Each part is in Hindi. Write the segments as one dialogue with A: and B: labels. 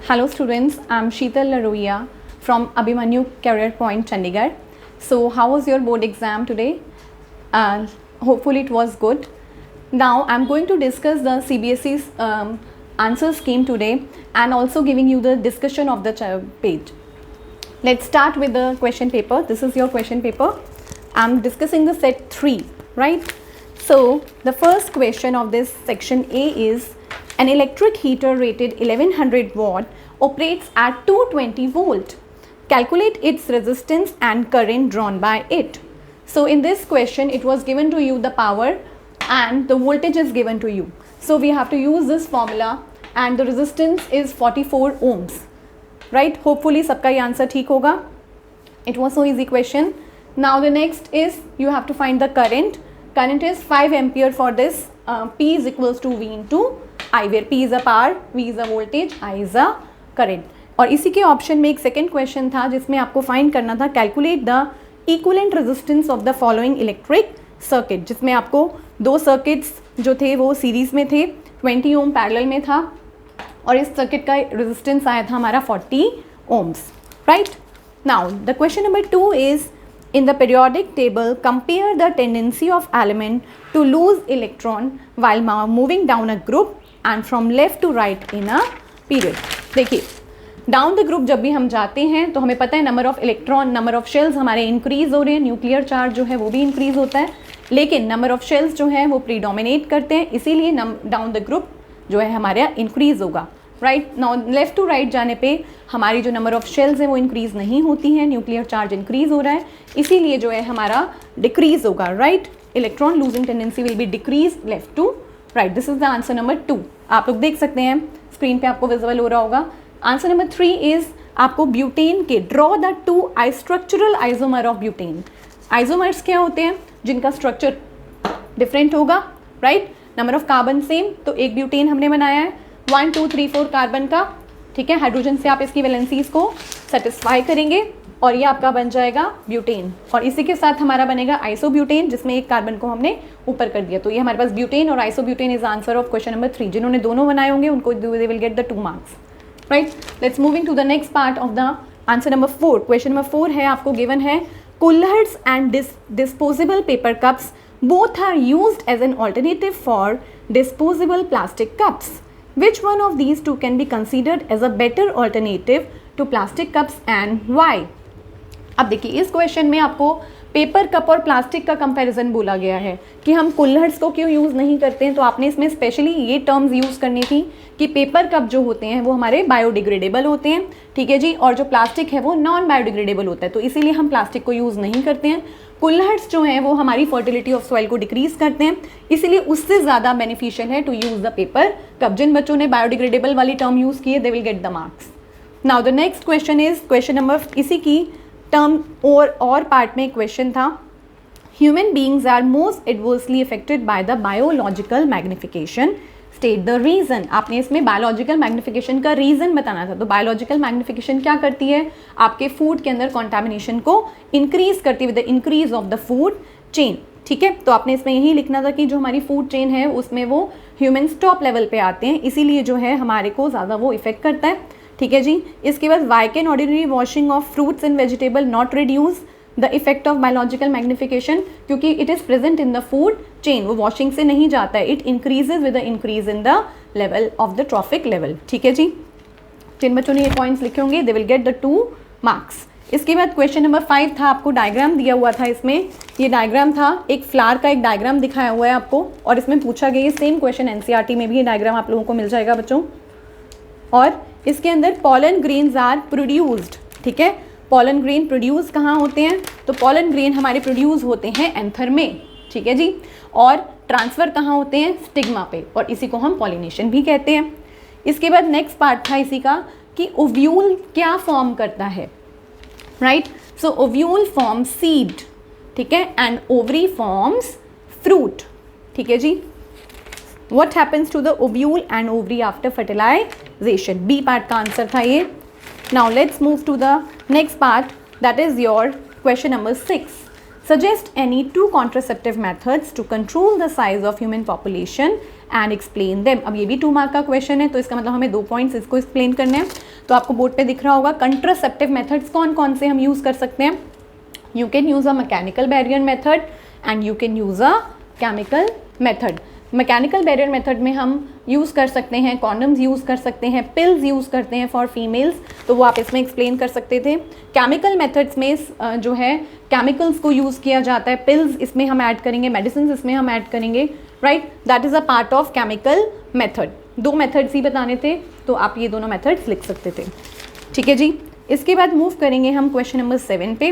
A: Hello students, I'm Sheetal Laroia from Abhimanyu Career Point, Chandigarh. So how was your board exam today? Hopefully it was good. Now I'm going to discuss the CBSE's answer scheme today and also giving you the discussion of the page. Let's start with the question paper. This is your question paper. I'm discussing the set 3, right? So the first question of this section A is an electric heater rated 1100 watt operates at 220 volt. Calculate its resistance and current drawn by it. So in this question it was given to you the power and the voltage is given to you. So we have to use this formula and the resistance is 44 ohms. Right? Hopefully सबका ये आंसर ठीक होगा. It was so easy question. Now the next is you have to find the current. Current is 5 ampere for this. P is equals to V into I, where P is a power, V is a voltage, I is a current. और इसी के ऑप्शन में एक सेकेंड क्वेश्चन था जिसमें आपको फाइंड करना था calculate the equivalent resistance of the following electric circuit, जिसमें आपको दो सर्किट्स जो थे वो सीरीज में थे, 20 ओम पैरेलल में था और इस सर्किट का रेजिस्टेंस आया था हमारा 40 ohms. Right now the question number 2 is in the periodic table compare the tendency of element to lose electron while moving down a group and from left to right in a period. देखिए डाउन द ग्रुप जब भी हम जाते हैं तो हमें पता है number of electron, number of shells हमारे इंक्रीज हो रहे हैं, न्यूक्लियर चार्ज जो है वो भी इंक्रीज होता है, लेकिन नंबर ऑफ शेल्स जो है वो प्रीडोमिनेट करते हैं, इसीलिए डाउन द ग्रुप जो है हमारा इंक्रीज होगा. Right now left to right जाने पे हमारी जो नंबर ऑफ शेल्स है वो इंक्रीज नहीं होती है, न्यूक्लियर चार्ज इंक्रीज हो रहा है, इसीलिए जो है हमारा डिक्रीज होगा. Right electron losing tendency will be decrease left to right. This is the answer number 2. आप लोग देख सकते हैं स्क्रीन पे आपको विजिबल हो रहा होगा. आंसर नंबर 3 इज आपको ब्यूटेन के draw the 2 structural isomer of butane. Isomers क्या होते हैं जिनका स्ट्रक्चर डिफरेंट होगा. Right number of carbon same, तो एक ब्यूटेन हमने बनाया है 1 2 3 4 कार्बन का. ठीक है, हाइड्रोजन से आप इसकी वैलेंसीज को सेटिस्फाई करेंगे और ये आपका बन जाएगा ब्यूटेन, और इसी के साथ हमारा बनेगा आइसोब्यूटेन जिसमें एक कार्बन को हमने ऊपर कर दिया. तो ये हमारे पास ब्यूटेन और isobutane is answer of question number 3. जिन्होंने दोनों बनाए होंगे उनको they will get the 2 marks. Right let's moving to the next part of the answer number 4. Question number 4 है आपको गिवन है कुल्हर्ट्स and disposable paper cups both are used as an alternative for disposable plastic cups. Which one of these two can be considered as a better alternative to plastic cups and why? अब देखिए इस क्वेश्चन में आपको पेपर कप और प्लास्टिक का कंपैरिजन बोला गया है कि हम कुल्हर्ट्स को क्यों यूज़ नहीं करते हैं, तो आपने इसमें स्पेशली ये टर्म्स यूज़ करनी थी कि पेपर कप जो होते हैं वो हमारे बायोडिग्रेडेबल होते हैं. ठीक है जी, और जो प्लास्टिक है वो नॉन बायोडिग्रेडेबल होता है, तो इसीलिए हम प्लास्टिक को यूज़ नहीं करते हैं. कुल्हर्ट्स जो हैं वो हमारी फर्टिलिटी ऑफ सॉइल को डिक्रीज करते हैं, इसीलिए उससे ज़्यादा बेनिफिशियल है to use the paper cup. जिन बच्चों ने बायोडिग्रेडेबल वाली टर्म यूज़ की है they will get the marks. Now the next question is question number इसी की टर्म और पार्ट में क्वेश्चन था human beings are most adversely affected by the biological magnification, state the reason. आपने इसमें बायोलॉजिकल मैग्निफिकेशन का रीजन बताना था. तो बायोलॉजिकल मैग्निफिकेशन क्या करती है, आपके फूड के अंदर कॉन्टामिनेशन को इंक्रीज करती है with the increase of the food chain. ठीक है, तो आपने इसमें यही लिखना था कि जो हमारी फूड चेन है उसमें वो ह्यूमन टॉप लेवल पे आते हैं, इसीलिए जो है हमारे को ज़्यादा वो इफेक्ट करता है. ठीक है जी, इसके बाद why can ordinary washing of fruits and vegetable not reduce the effect of biological magnification, क्योंकि it is present in the food chain, वो वॉशिंग से नहीं जाता है, it increases with the increase in the level of the trophic level. ठीक है जी, जिन बच्चों ने ये पॉइंट्स लिखे होंगे दे विल गेट द 2 मार्क्स. इसके बाद क्वेश्चन नंबर 5 था, आपको डायग्राम दिया हुआ था. इसमें ये डायग्राम था, एक फ्लावर का एक डायग्राम दिखाया हुआ है आपको, और इसमें पूछा गया सेम क्वेश्चन एनसीईआरटी में भी ये डायग्राम आप लोगों को मिल जाएगा बच्चों. और इसके अंदर पॉलन ग्रेन्स आर प्रोड्यूस्ड. ठीक है, पॉलन ग्रेन प्रोड्यूस कहाँ होते हैं, तो पॉलन ग्रेन हमारे प्रोड्यूस होते हैं एंथर में. ठीक है जी, और ट्रांसफ़र कहाँ होते हैं, स्टिग्मा पे, और इसी को हम पॉलिनेशन भी कहते हैं. इसके बाद नेक्स्ट पार्ट था इसी का कि ओव्यूल क्या फॉर्म करता है. राइट, सो ओव्यूल फॉर्म सीड. ठीक है, एंड ओवरी फॉर्म्स फ्रूट. ठीक है जी, what happens to the ovule and ovary after fertilization? B part का आंसर था ये. Now let's move to the next part, that is your question number 6. Suggest any 2 contraceptive methods to control the size of human population and explain them. अब ये भी 2 मार्क का क्वेश्चन है, तो इसका मतलब हमें 2 पॉइंट्स इसको एक्सप्लेन करने हैं. तो आपको बोर्ड पे दिख रहा होगा कंट्रासेप्टिव मेथड्स कौन कौन से हम यूज़ कर सकते हैं. You can use a mechanical barrier method and you can use a chemical method. Mechanical barrier method में हम यूज़ कर सकते हैं कॉन्डम्स यूज़ कर सकते हैं, पिल्स यूज़ करते हैं फॉर फीमेल्स, तो वो आप इसमें एक्सप्लेन कर सकते थे. केमिकल मेथड्स में जो है केमिकल्स को यूज़ किया जाता है, पिल्स इसमें हम ऐड करेंगे, मेडिसिन इसमें हम ऐड करेंगे, right. That is a part of chemical method. 2 methods ही बताने थे तो आप ये दोनों मेथड्स लिख सकते थे. ठीक है जी. इसके बाद मूव करेंगे हम क्वेश्चन नंबर 7 पे.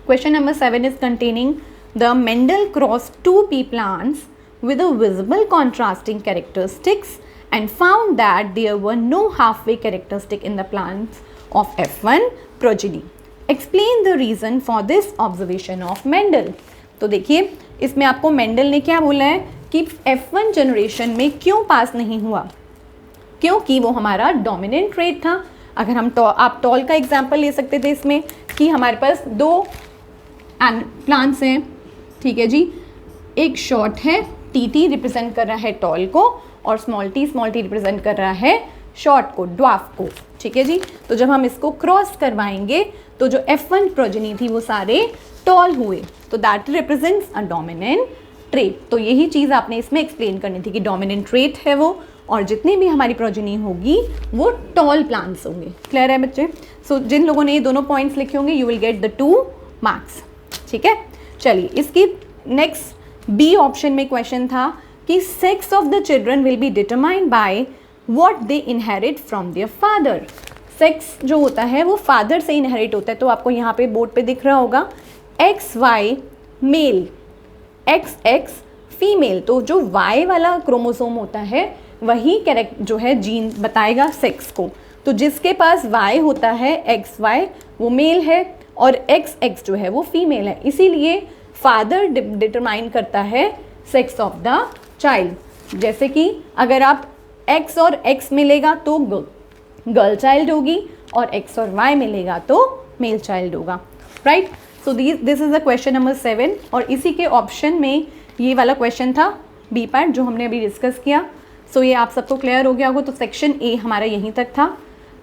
A: Question number 7 is containing the Mendel cross 2 pea plants with a visible contrasting characteristics and found that there were no halfway characteristic in the plants of F1 progeny. Explain the reason for this observation of Mendel. तो देखिए इसमें आपको मेंडल ने क्या बोला है कि F1 जनरेशन में क्यों पास नहीं हुआ, क्योंकि वो हमारा डोमिनेंट ट्रेट था. अगर हम आप टॉल का एग्जाम्पल ले सकते थे इसमें कि हमारे पास 2 प्लांट्स हैं, ठीक है जी. एक शॉर्ट है, टी रिप्रेजेंट कर रहा है टॉल को, और स्मॉल टी रिप्रेजेंट कर रहा है शॉर्ट को, ड्वार्फ को. ठीक है जी. तो जब हम इसको क्रॉस करवाएंगे तो जो F1 प्रोजेनी थी वो सारे टॉल हुए, तो that represents a dominant trait. तो यही चीज़ आपने इसमें एक्सप्लेन करनी थी कि डोमिनेंट ट्रेट है वो, और जितनी भी हमारी प्रोजेनी होगी वो टॉल प्लांट्स होंगे. क्लियर है बच्चे. सो जिन लोगों ने ये दोनों पॉइंट्स लिखे होंगे you will get the 2 marks. ठीक है. चलिए इसकी नेक्स्ट बी ऑप्शन में क्वेश्चन था कि sex of the children will be determined by what they inherit from their father. Sex जो होता है वो फादर से इनहेरिट होता है. तो आपको यहाँ पे बोर्ड पे दिख रहा होगा XY मेल, XX फीमेल. तो जो Y वाला क्रोमोसोम होता है वही कैरेक्ट जो है जीन बताएगा सेक्स को. तो जिसके पास Y होता है XY वो मेल है और XX जो है वो फीमेल है. इसीलिए फादर डिटरमाइन करता है सेक्स ऑफ द चाइल्ड. जैसे कि अगर आप X और X मिलेगा तो गर्ल चाइल्ड होगी, और X और Y मिलेगा तो मेल चाइल्ड होगा, right. So this is the question number 7, और इसी के ऑप्शन में ये वाला क्वेश्चन था बी पार्ट जो हमने अभी डिस्कस किया. सो ये आप सबको क्लियर हो गया होगा. तो सेक्शन ए हमारा यहीं तक था.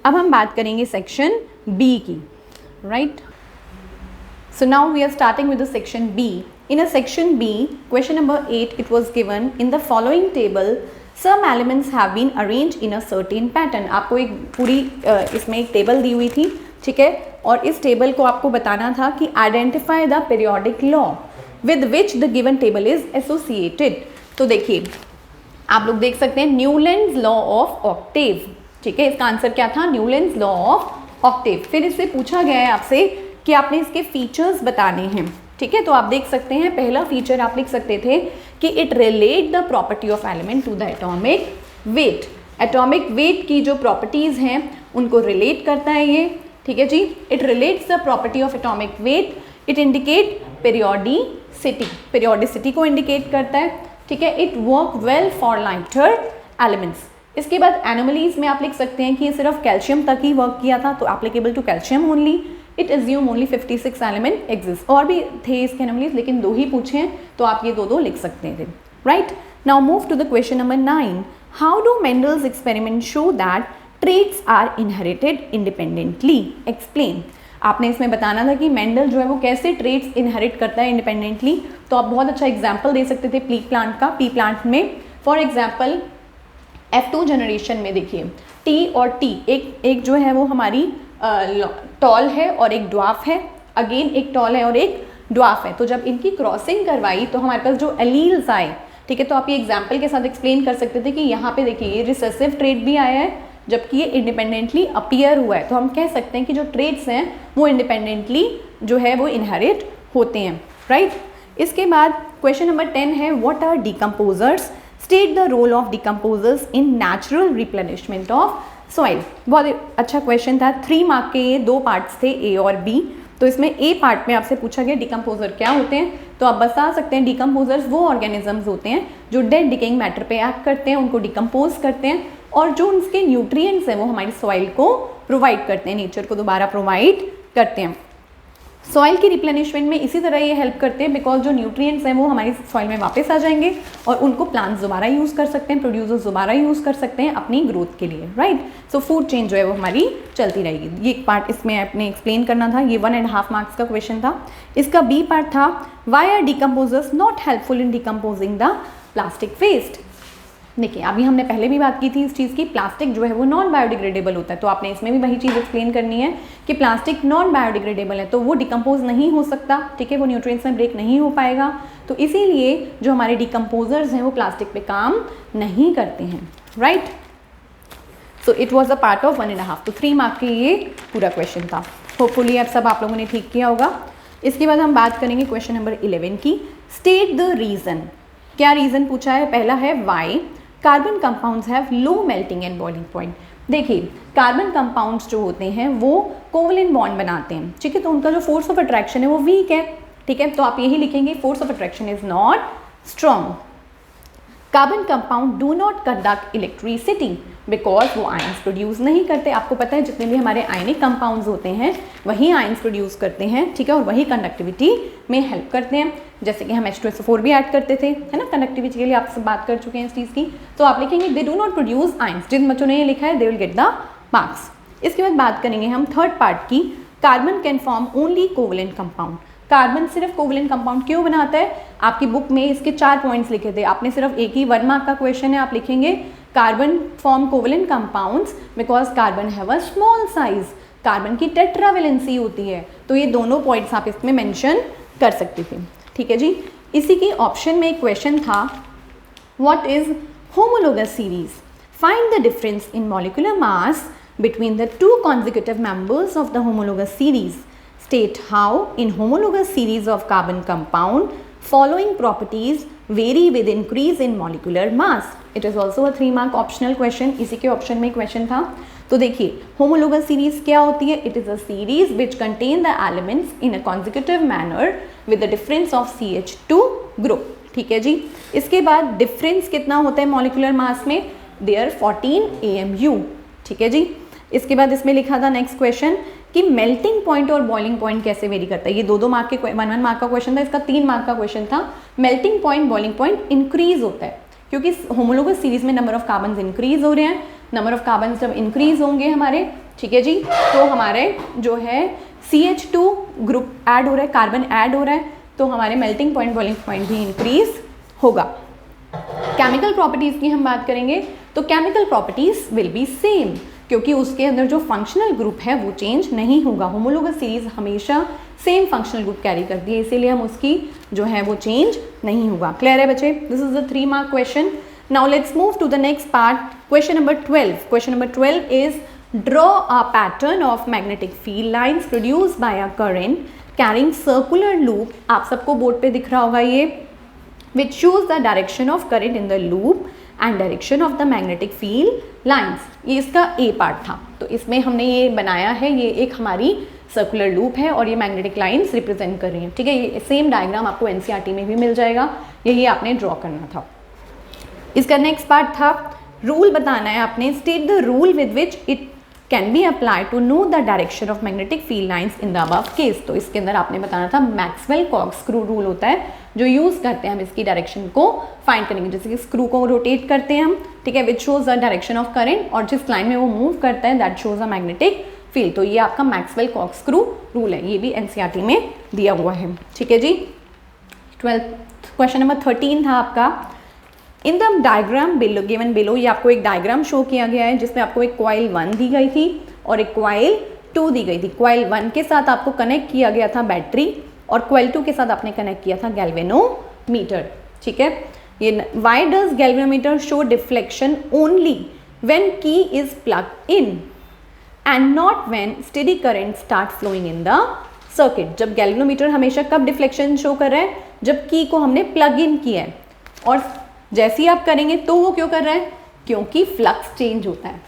A: अब हम बात करेंगे सेक्शन बी की, right. So now we are starting with the section B. In a section B, question number 8, it was given in the following table, some elements have been arranged in a certain pattern. आपको एक पूरी इसमें एक टेबल दी हुई थी, ठीक है, और इस टेबल को आपको बताना था कि identify the periodic law with which the given table is associated. तो देखिए आप लोग देख सकते हैं न्यूलैंड्स लॉ ऑफ ऑक्टेव. ठीक है, इसका आंसर क्या था? Newlands law of Octave. फिर इससे पूछा गया है आपसे कि आपने इसके फीचर्स बताने हैं. ठीक है, तो आप देख सकते हैं पहला फीचर आप लिख सकते थे कि it relate the property of element to the atomic weight. Atomic weight की जो प्रॉपर्टीज़ हैं उनको रिलेट करता है ये. ठीक है जी. It relates the property of atomic weight. It indicate periodicity, periodicity को इंडिकेट करता है. ठीक है. It work well for lighter elements. इसके बाद एनोमलीज में आप लिख सकते हैं कि ये सिर्फ कैल्शियम तक ही वर्क किया था, तो applicable to calcium only. It assume only 56 element exist. और भी थे इसके एनोमलीज लेकिन 2 ही पूछे हैं, तो आप ये 2 लिख सकते थे, right. Now move to the question number 9. How do Mendel's experiment show that traits are inherited independently? Explain. आपने इसमें बताना था कि मेंडल जो है वो कैसे ट्रेट्स इनहेरिट करता है इंडिपेंडेंटली. तो आप बहुत अच्छा एग्जाम्पल दे सकते थे पी प्लांट का. पी प्लांट में फॉर एग्जाम्पल F2 जनरेशन में देखिए टी और टी, एक जो है वो हमारी टॉल है और एक ड्वार्फ है. अगेन एक टॉल है और एक ड्वार्फ है. तो जब इनकी क्रॉसिंग करवाई तो हमारे पास जो एलील्स आए, ठीक है, तो आप ये एग्जाम्पल के साथ एक्सप्लेन कर सकते थे कि यहाँ पे देखिए ये रिसेसिव ट्रेट भी आया है जबकि ये इंडिपेंडेंटली अपीयर हुआ है. तो हम कह सकते हैं कि जो ट्रेट्स हैं वो इंडिपेंडेंटली जो है वो इनहेरिट होते हैं, राइट. इसके बाद क्वेश्चन नंबर 10 है what are decomposers? State the role of decomposers in natural replenishment of soil. बहुत अच्छा क्वेश्चन था. 3 मार्क के ये 2 पार्ट्स थे, ए और बी. तो इसमें ए पार्ट में आपसे पूछा गया डिकम्पोजर क्या होते हैं. तो आप बता सकते हैं डिकम्पोजर्स वो ऑर्गेनिजम्स होते हैं जो डेड डिकेइंग मैटर पे एक्ट करते हैं, उनको डिकम्पोज करते हैं, और जो उनके न्यूट्रिएंट्स हैं वो हमारी सॉइल को प्रोवाइड करते हैं, नेचर को दोबारा प्रोवाइड करते हैं. सॉइल की रिप्लेनिशमेंट में इसी तरह ये हेल्प करते हैं, बिकॉज जो न्यूट्रिएंट्स हैं वो हमारी सॉइल में वापस आ जाएंगे और उनको प्लांट्स दोबारा यूज़ कर सकते हैं, प्रोड्यूसर्स दोबारा यूज़ कर सकते हैं अपनी ग्रोथ के लिए, राइट। सो फूड चेंज जो है वो हमारी चलती रहेगी। ये एक पार्ट इसमें आपने एक्सप्लेन करना था, ये 1.5 मार्क्स का क्वेश्चन था। इसका बी पार्ट था why are decomposers not helpful in decomposing the plastic waste. देखिए अभी हमने पहले भी बात की थी इस चीज़ की, प्लास्टिक जो है वो नॉन बायोडिग्रेडेबल होता है, तो आपने इसमें भी वही चीज़ एक्सप्लेन करनी है कि प्लास्टिक नॉन बायोडिग्रेडेबल है तो वो डिकम्पोज नहीं हो सकता, ठीक है, वो न्यूट्रिएंट्स में ब्रेक नहीं हो पाएगा, तो इसीलिए जो हमारे डिकम्पोजर्स हैं वो प्लास्टिक पे काम नहीं करते हैं, right. So it was a part of 1.5, तो 3 मार्क के ये पूरा क्वेश्चन था। होपफुली अब सब आप लोगों ने ठीक किया होगा। इसके बाद हम बात करेंगे क्वेश्चन नंबर 11 की। State the reason. क्या रीज़न पूछा है? पहला है why carbon compounds have low melting and boiling point. देखिए कार्बन कंपाउंड्स जो होते हैं वो कोवलेंट बॉन्ड बनाते हैं, ठीक है, तो उनका जो फोर्स ऑफ अट्रैक्शन है वो वीक है, ठीक है, तो आप यही लिखेंगे force of attraction is not strong. Carbon compound do not conduct electricity because वो आयंस प्रोड्यूस नहीं करते। आपको पता है जितने भी हमारे आयनिक कंपाउंड्स होते हैं वही आयंस प्रोड्यूस करते हैं, ठीक है, और वही कंडक्टिविटी में हेल्प करते हैं। जैसे कि हम H2SO4 भी ऐड करते थे, है ना, कंडक्टिविटी के लिए आपसे बात कर चुके हैं इस चीज़ की। तो आप लिखेंगे they do not produce ions. जिन बच्चों ने ये लिखा है they will get the marks. इसके बाद बात करेंगे हम थर्ड पार्ट की। Carbon can form only covalent compound. Carbon सिर्फ कोवलेंट कंपाउंड क्यों बनाता है? आपकी बुक में इसके 4 पॉइंट्स लिखे थे, आपने सिर्फ एक ही 1 मार्क का क्वेश्चन है, आप लिखेंगे carbon form covalent compounds because carbon have a small size. Carbon की टेट्रावेलेंसी होती है, तो ये दोनों पॉइंट्स आप इसमें मेंशन कर सकते थे, ठीक है जी। इसी की ऑप्शन में एक क्वेश्चन था what is homologous series, find the difference in molecular mass between the 2 consecutive members of the homologous series. State how in homologous series of carbon compound following properties vary with increase in molecular mass. It is also a 3 mark optional question. इसी के ऑप्शन में क्वेश्चन था। तो देखिए homologous series क्या होती है? It is a series which contain the elements in a consecutive manner with the difference of CH2 group. ठीक है जी। इसके बाद डिफरेंस कितना होता है मॉलिक्यूलर मास में? There 14 AMU, ठीक है जी। इसके बाद इसमें लिखा था नेक्स्ट क्वेश्चन कि मेल्टिंग पॉइंट और बॉइलिंग पॉइंट कैसे वेरी करता है। ये 2 मार्क के 1 मार्क का क्वेश्चन था, इसका 3 मार्क का क्वेश्चन था। Melting point boiling point increase होता है क्योंकि होमोलोगस सीरीज में नंबर ऑफ कार्बन इंक्रीज हो रहे हैं। नंबर ऑफ कार्बन जब इंक्रीज होंगे हमारे, ठीक है जी, तो हमारे जो है CH2 ग्रुप ऐड हो रहा है, कार्बन ऐड हो रहा है, तो हमारे मेल्टिंग पॉइंट बॉइलिंग पॉइंट भी इंक्रीज होगा। केमिकल प्रॉपर्टीज की हम बात करेंगे तो chemical properties will be same क्योंकि उसके अंदर जो फंक्शनल ग्रुप है वो चेंज नहीं होगा। होमोलोगस सीरीज हमेशा सेम फंक्शनल ग्रुप कैरी करती है, इसीलिए हम उसकी जो है वो चेंज नहीं होगा। क्लियर है बच्चे? This is the 3 mark question. Now let's move to the next part, question number 12। Question number 12 is draw a pattern of magnetic field lines produce by a current carrying circular loop. आप सबको बोर्ड पे दिख रहा होगा ये, which shows the direction of current in the loop and direction of the magnetic field lines. ये इसका A पार्ट था, तो इसमें हमने ये बनाया है, ये एक हमारी सर्कुलर लूप है और ये मैग्नेटिक लाइंस रिप्रेजेंट कर रही हैं, ठीक है। ये सेम डायग्राम आपको NCERT में भी मिल जाएगा, यही आपने ड्रॉ करना था। इसका नेक्स्ट पार्ट था रूल बताना है आपने। State the rule with which it can be apply to know the direction of magnetic field lines in the above case. तो इसके अंदर आपने बताना था मैक्सवेल कॉर्कस्क्रू रूल होता है जो यूज़ करते हैं हम इसकी डायरेक्शन को फाइंड करेंगे। जैसे कि स्क्रू को रोटेट करते हैं हम, ठीक है, which shows the direction of current, और जिस लाइन में वो मूव करता है that shows a magnetic field. तो ये आपका मैक्सवेल कॉर्कस्क्रू रूल है, ये भी NCERT में दिया हुआ है, ठीक है जी। 12th क्वेश्चन नंबर 13 था आपका। In the diagram below given below, ये आपको एक डायग्राम शो किया गया है जिसमें आपको एक कॉइल 1 दी गई थी और एक कॉइल 2 दी गई थी। कॉइल 1 के साथ आपको कनेक्ट किया गया था बैटरी और कॉइल 2 के साथ आपने कनेक्ट किया था गैल्वेनोमीटर, ठीक है। ये why does galvanometer show deflection only when key is plug in and not when steady current start flowing in the circuit. जब गैल्वेनोमीटर हमेशा कब डिफ्लेक्शन शो कर रहा है? जब की को हमने प्लग इन किया है, और जैसे ही आप करेंगे तो वो क्यों कर रहा है? क्योंकि फ्लक्स चेंज होता है।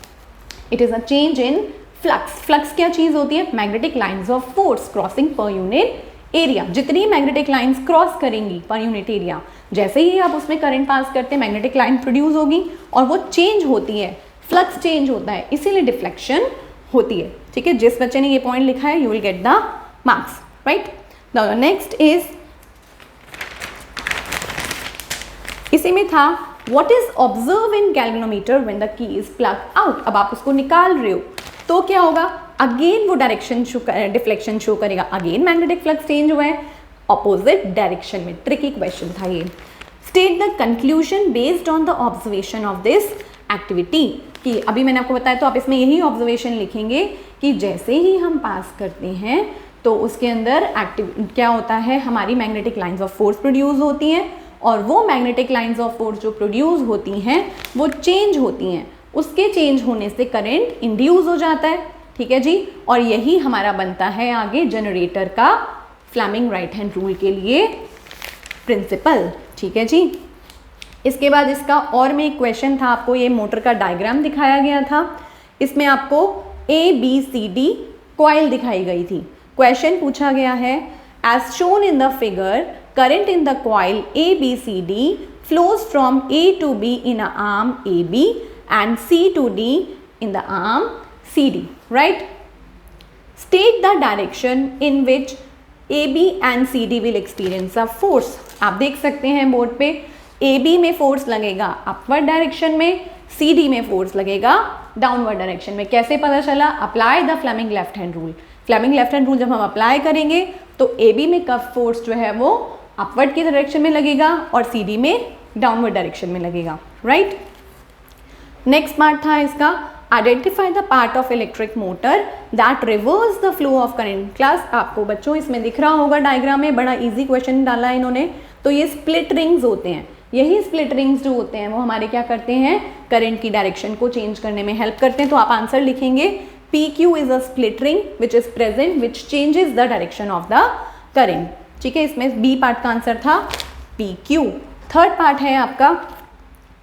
A: It is a change in flux. Flux क्या चीज होती है? Magnetic lines of force crossing per unit area. जितनी मैग्नेटिक लाइंस क्रॉस करेंगी पर यूनिट एरिया, जैसे ही आप उसमें करंट पास करते हैं मैग्नेटिक लाइन प्रोड्यूस होगी और वो चेंज होती है, फ्लक्स चेंज होता है, इसीलिए डिफ्लेक्शन होती है, ठीक है। जिस बच्चे ने ये पॉइंट लिखा है you will get the marks. Right. Now next is, इसी में था what is observe in galvanometer when the key is plug out. अब आप उसको निकाल रहे हो तो क्या होगा, अगेन वो डायरेक्शन शो, डिफ्लेक्शन शो करेगा, अगेन मैग्नेटिक फ्लक्स चेंज हुआ है ऑपोजिट डायरेक्शन में। ट्रिकी क्वेश्चन था ये। State the conclusion based on the observation of this activity, कि अभी मैंने आपको बताया तो आप इसमें यही ऑब्जर्वेशन लिखेंगे कि जैसे ही हम पास करते हैं तो उसके अंदर क्या होता है, हमारी magnetic lines of force produce होती हैं, और वो मैग्नेटिक लाइंस ऑफ फोर्स जो प्रोड्यूस होती हैं वो चेंज होती हैं, उसके चेंज होने से करंट इंड्यूस हो जाता है, ठीक है जी। और यही हमारा बनता है आगे जनरेटर का फ्लेमिंग राइट हैंड रूल के लिए प्रिंसिपल, ठीक है जी। इसके बाद इसका और में एक क्वेश्चन था, आपको ये मोटर का डायग्राम दिखाया गया था, इसमें आपको ABCD कॉइल दिखाई गई थी। क्वेश्चन पूछा गया है as shown in the figure current in the coil ABCD flows from A to B in a arm AB and C to D in the arm CD, right? State the direction in which AB and CD will experience a force. आप देख सकते हैं बोर्ड पे AB में फोर्स लगेगा अपवर्ड डायरेक्शन में, CD में फोर्स लगेगा डाउनवर्ड डायरेक्शन में। कैसे पता चला? Apply the Fleming left hand rule. Fleming left hand rule जब हम अप्लाई करेंगे तो AB में कब फोर्स जो है वो अपवर्ड की डायरेक्शन में लगेगा और CD में डाउनवर्ड डायरेक्शन में लगेगा, राइट। नेक्स्ट पार्ट था इसका, identify the part of electric motor that reverse the flow of current. Class आपको बच्चों इसमें दिख रहा होगा डायग्राम में, बड़ा इजी क्वेश्चन डाला है इन्होंने। तो ये स्प्लिट रिंग्स होते हैं, यही स्प्लिट रिंग्स जो होते हैं वो हमारे क्या करते हैं, करंट की डायरेक्शन को चेंज करने में हेल्प करते हैं। तो आप आंसर लिखेंगे PQ is a split ring which is present which changes the direction of the current, ठीक है। इसमें बी पार्ट का आंसर था PQ। थर्ड पार्ट है आपका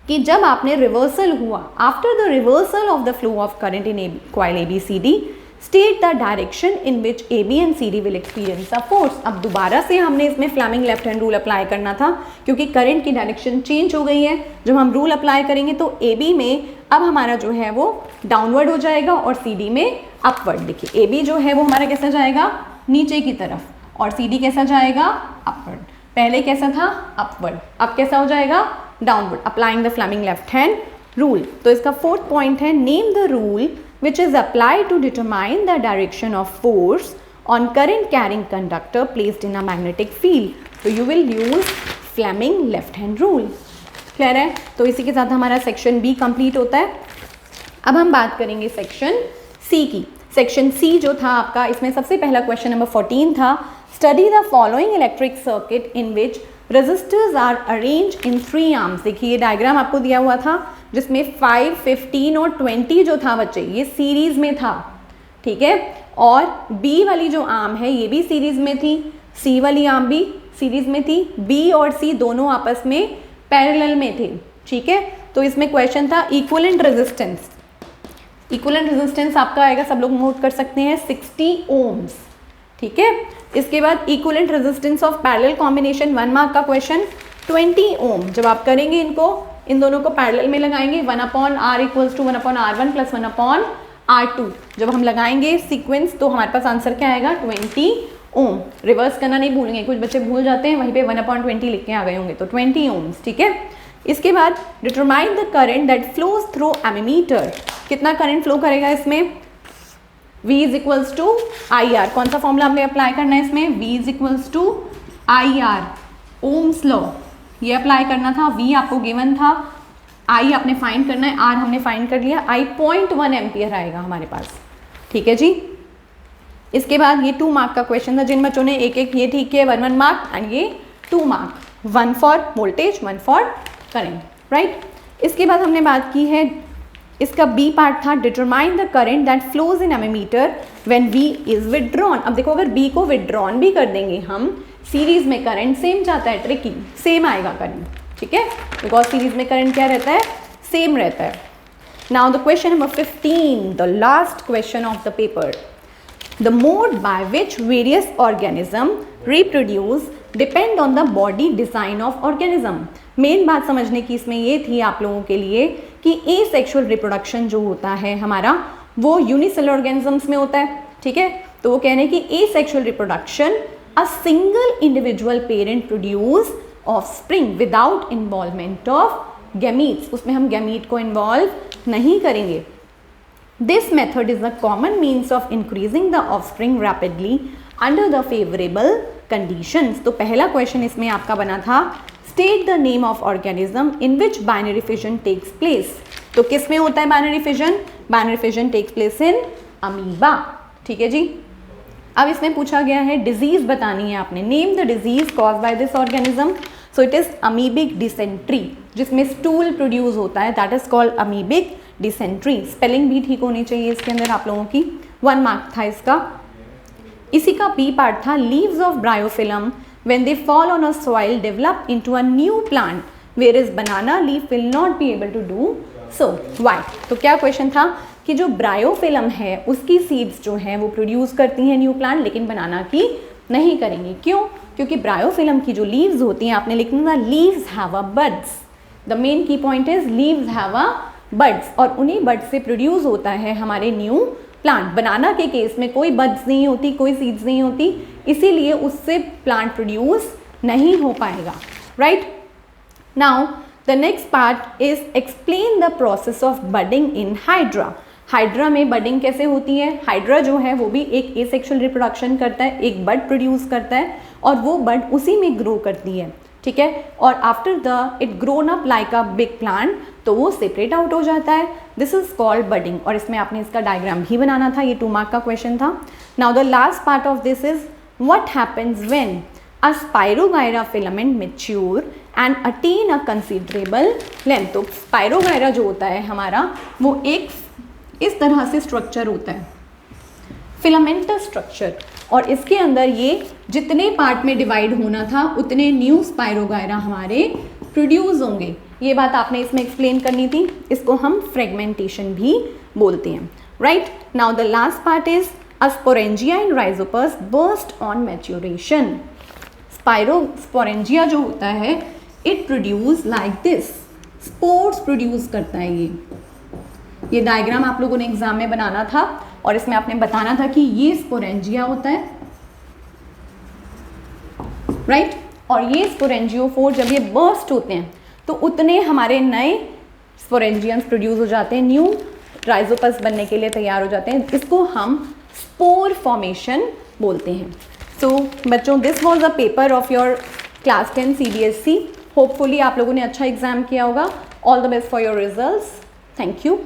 A: कि जब आपने रिवर्सल हुआ, after the reversal of the flow of current in coil ABCD state the direction in which AB and CD will experience a force. अब दोबारा से हमने इसमें Fleming left hand rule apply करना था क्योंकि करंट की डायरेक्शन चेंज हो गई है। जब हम रूल अप्लाई करेंगे तो AB में अब हमारा जो है वो डाउनवर्ड हो जाएगा और CD में अपवर्ड। देखिए AB जो है वो हमारा कैसा जाएगा, नीचे की तरफ, और CD कैसा जाएगा, अपवर्ड। पहले कैसा था, अपवर्ड, अब कैसा हो जाएगा, downward. Applying the Fleming left hand rule. तो इसका फोर्थ पॉइंट है, name the rule which is applied to determine the direction of force on current carrying conductor placed in a magnetic field. So you will use Fleming left hand rule. Clear है? तो इसी के साथ हमारा सेक्शन B कंप्लीट होता है। अब हम बात करेंगे सेक्शन C की। सेक्शन C जो था आपका, इसमें सबसे पहला क्वेश्चन नंबर 14 था, study the following electric circuit in which resistors are arrange in 3 arms. देखिए ये डायग्राम आपको दिया हुआ था जिसमें 5, 15 और 20 जो था बच्चे ये सीरीज में था, ठीक है। और B वाली जो आर्म है ये भी सीरीज में थी, C वाली आर्म भी सीरीज में थी, B और C दोनों आपस में पैरेलल में थे, ठीक है। तो इसमें क्वेश्चन था इक्विवेलेंट रेजिस्टेंस। इक्विवेलेंट रेजिस्टेंस आपका आएगा, सब लोग नोट कर सकते हैं, 60 ओम्स, ठीक है। इसके बाद equivalent resistance of parallel combination 1 mark का क्वेश्चन 20 ओम। जब आप करेंगे इनको, इन दोनों को पैरेलल में लगाएंगे 1/R equals to 1/R1 plus 1/R2। जब हम लगाएंगे सीक्वेंस तो हमारे पास आंसर क्या आएगा, 20 ओम। रिवर्स करना नहीं भूलेंगे, कुछ बच्चे भूल जाते हैं, वहीं पे 1/20 लिख के आ गए होंगे, तो 20 ओम्स, ठीक है। इसके बाद determine the current that flows through ammeter. कितना करंट फ्लो करेगा इसमें, V is equals to IR। कौन सा फॉर्मूला हमने अप्लाई करना है इसमें, V is equals to IR, Ohm's law, ये अप्लाई करना था। V आपको गिवन था, I आपने फाइंड करना है, R हमने फाइंड कर लिया। I 0.1 एम्पियर आएगा हमारे पास, ठीक है जी। इसके बाद ये 2 मार्क का क्वेश्चन था, जिन बच्चों ने एक एक ये ठीक है 1 मार्क एंड ये 2 mark, 1 for voltage 1 for current, right. इसके बाद हमने बात की है, इसका B पार्ट था, determine the current that flows in ammeter when V is withdrawn. अब देखो अगर B को विदड्रॉन भी कर देंगे हम, सीरीज में करंट सेम जाता है, ट्रिकी सेम आएगा करंट, ठीक है, बिकॉज सीरीज में करंट क्या रहता है, सेम रहता है। Now the question number 15, the last question of the paper, the mode by which various organism reproduce depend on the body design of organism. Main बात समझने की इसमें ये थी आप लोगों के लिए कि एसेक्सुअल रिप्रोडक्शन जो होता है हमारा वो यूनिसेलुलर ऑर्गेनिजम्स में होता है, ठीक है। तो वो कह रहे हैं कि asexual reproduction, a single individual parent produce offspring without involvement of gametes, उसमें हम गैमीट को इन्वॉल्व नहीं करेंगे. This method is a common means of increasing the offspring rapidly under the favourable conditions. तो पहला क्वेश्चन इसमें आपका बना था, state the name of organism in which binary fission takes place. तो किस में होता है binary fission? Binary fission takes place in amoeba. ठीक है जी. अब इसमें पूछा गया है डिजीज बतानी है आपने. Name the disease cause by this organism. So it is amoebic dysentery, जिसमें स्टूल प्रोड्यूस होता है, that is called amoebic dysentery. Spelling भी ठीक होनी चाहिए इसके अंदर आप लोगों की. 1 मार्क था इसका. इसी का बी पार्ट था, leaves of bryophyllum when they fall on a soil develop into a new plant whereas banana leaf will not be able to do so. Why? तो क्या क्वेश्चन था कि जो ब्रायोफिलम है उसकी सीड्स जो हैं वो प्रोड्यूस करती हैं न्यू प्लांट, लेकिन बनाना की नहीं करेंगी. क्यों? क्योंकि ब्रायोफिलम की जो लीव्स होती हैं, आपने लिखना था leaves have a buds. The main key point is leaves have a buds, और उन्हीं बड्स से प्रोड्यूस होता है हमारे न्यू प्लांट. बनाना के केस में कोई बड्स नहीं होती, कोई सीड्स नहीं होती, इसीलिए उससे प्लांट प्रोड्यूस नहीं हो पाएगा. Right. Now the next part is explain the process of budding in hydra. Hydra में बडिंग कैसे होती है? हाइड्रा जो है वो भी एक एसेक्सुअल रिप्रोडक्शन करता है, एक बड प्रोड्यूस करता है और वो बड उसी में ग्रो करती है. ठीक है. और after the it grown up like a big plant, तो वो सेपरेट आउट हो जाता है. This is called budding. और इसमें आपने इसका डायग्राम भी बनाना था, ये 2 मार्क का क्वेश्चन था. Now the last part of this is what happens when a spirogyra filament mature and attain a considerable length. तो spirogyra जो होता है हमारा, वो एक इस तरह से स्ट्रक्चर होता है, फिलामेंटस स्ट्रक्चर, और इसके अंदर ये जितने पार्ट में डिवाइड होना था उतने न्यू स्पाइरोगायरा हमारे प्रोड्यूस होंगे. ये बात आपने इसमें एक्सप्लेन करनी थी. इसको हम फ्रेगमेंटेशन भी बोलते हैं. Right. Now the last part is a sporangia in rhizopus burst on maturation. Sporangia जो होता है it produce like this, spores produce करता है. ये डायग्राम आप लोगों ने एग्जाम में बनाना था और इसमें आपने बताना था कि ये स्पोरेंजिया होता है. राइट. और ये स्पोरेंजियोफोर जब ये बर्स्ट होते हैं तो उतने हमारे नए स्पोरेंजियंस प्रोड्यूस हो जाते हैं, न्यू राइजोपस बनने के लिए तैयार हो जाते हैं. इसको हम स्पोर फॉर्मेशन बोलते हैं. सो बच्चों, this was a paper of your class 10 CBSE. Hopefully आप लोगों ने अच्छा एग्जाम किया होगा. All the best for your results. Thank you.